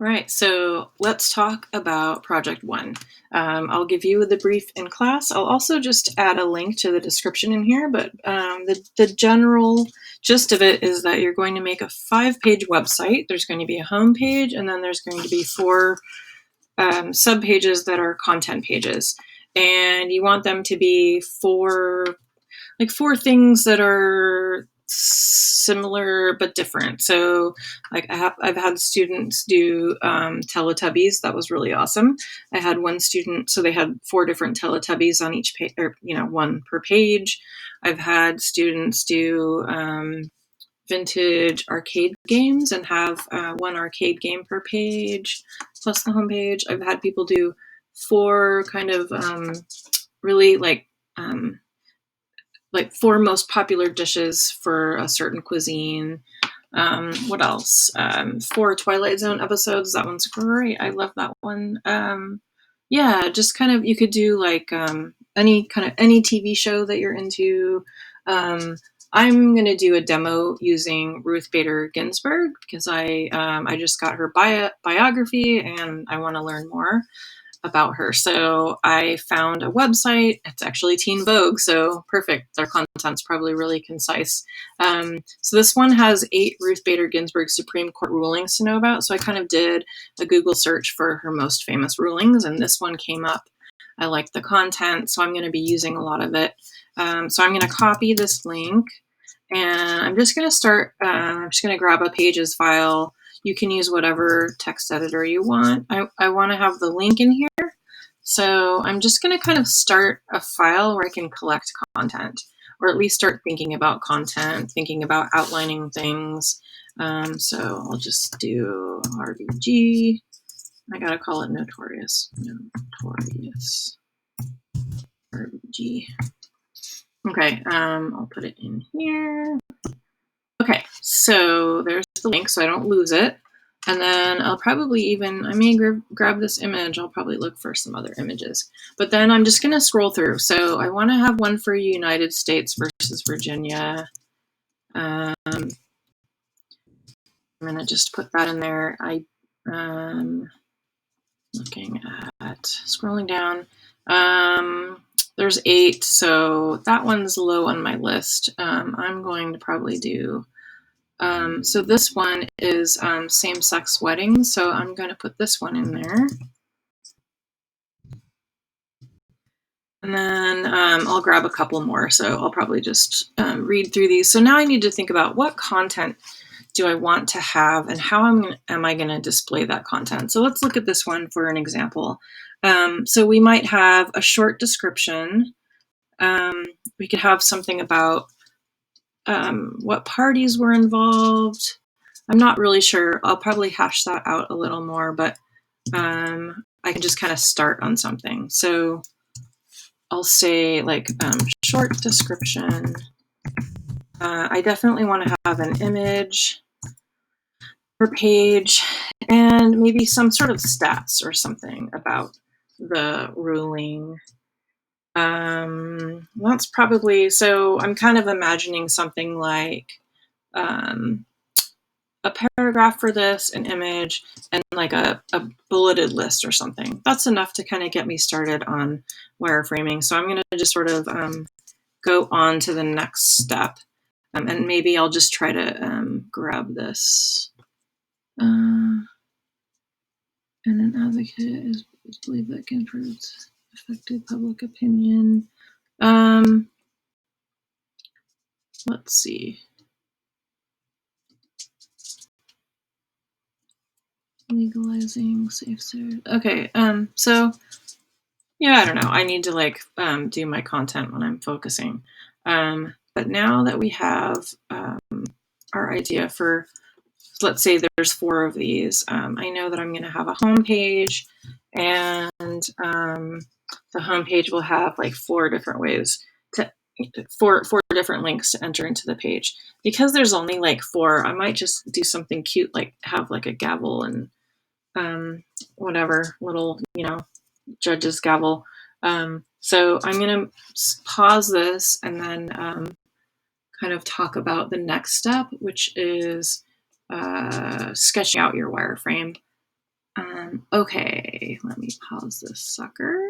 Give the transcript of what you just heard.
All right, so let's talk about project one. I'll give you the brief in class. I'll also just add a link to the description in here, but the general gist of it is that you're going to make a 5-page website. There's going to be a home page, and then there's going to be 4 sub-pages that are content pages. And you want them to be 4 things that are similar but different. So like I've had students do Teletubbies. That was really awesome. I had one student, so they had 4 different Teletubbies on each page, or 1 per page. I've had students do vintage arcade games and have 1 arcade game per page plus the home page. I've had people do 4 kind of really like 4 most popular dishes for a certain cuisine. What else? 4 Twilight Zone episodes. That one's great. I love that one. Yeah, just kind of, you could do like any TV show that you're into. I'm going to do a demo using Ruth Bader Ginsburg because I just got her biography and I want to learn more about her. So I found a website. It's actually Teen Vogue, so perfect. Their content's probably really concise. So this one has 8 Ruth Bader Ginsburg Supreme Court rulings to know about. So I kind of did a Google search for her most famous rulings, and this one came up. I like the content, so I'm going to be using a lot of it. So I'm going to copy this link, and I'm just going to start. I'm just going to grab a Pages file. You can use whatever text editor you want. I want to have the link in here. So I'm just going to kind of start a file where I can collect content, or at least start thinking about content, thinking about outlining things. So I'll just do RBG. I got to call it Notorious. Notorious RBG. Okay, I'll put it in here. Okay, so there's the link so I don't lose it. And then I'll probably I may grab this image. I'll probably look for some other images. But then I'm just going to scroll through. So I want to have one for United States versus Virginia. I'm going to just put that in there. Looking at, scrolling down. There's 8, so that one's low on my list. I'm going to probably do... so this one is same-sex weddings, so I'm going to put this one in there. And then I'll grab a couple more, so I'll probably just read through these. So now I need to think about what content do I want to have and how am I going to display that content. So let's look at this one for an example. So we might have a short description. We could have something about what parties were involved. I'm not really sure. I'll probably hash that out a little more, but I can just kind of start on something. So I'll say like short description. I definitely want to have an image per page and maybe some sort of stats or something about the ruling. That's probably, so I'm kind of imagining something like a paragraph for this, an image, and like a bulleted list or something. That's enough to kind of get me started on wireframing. So I'm going to just sort of go on to the next step. And maybe I'll just try to grab this. And an advocate is believed that can improve effective public opinion. Let's see. Legalizing safe search. Okay, so yeah, I don't know. I need to like do my content when I'm focusing. But now that we have our idea for, let's say there's 4 of these, I know that I'm going to have a home page, and the home page will have like 4 different ways to four different links to enter into the page. Because there's only like 4, I might just do something cute, like have like a gavel and whatever little, judge's gavel. So I'm going to pause this and then kind of talk about the next step, which is sketching out your wireframe. Okay, let me pause this sucker.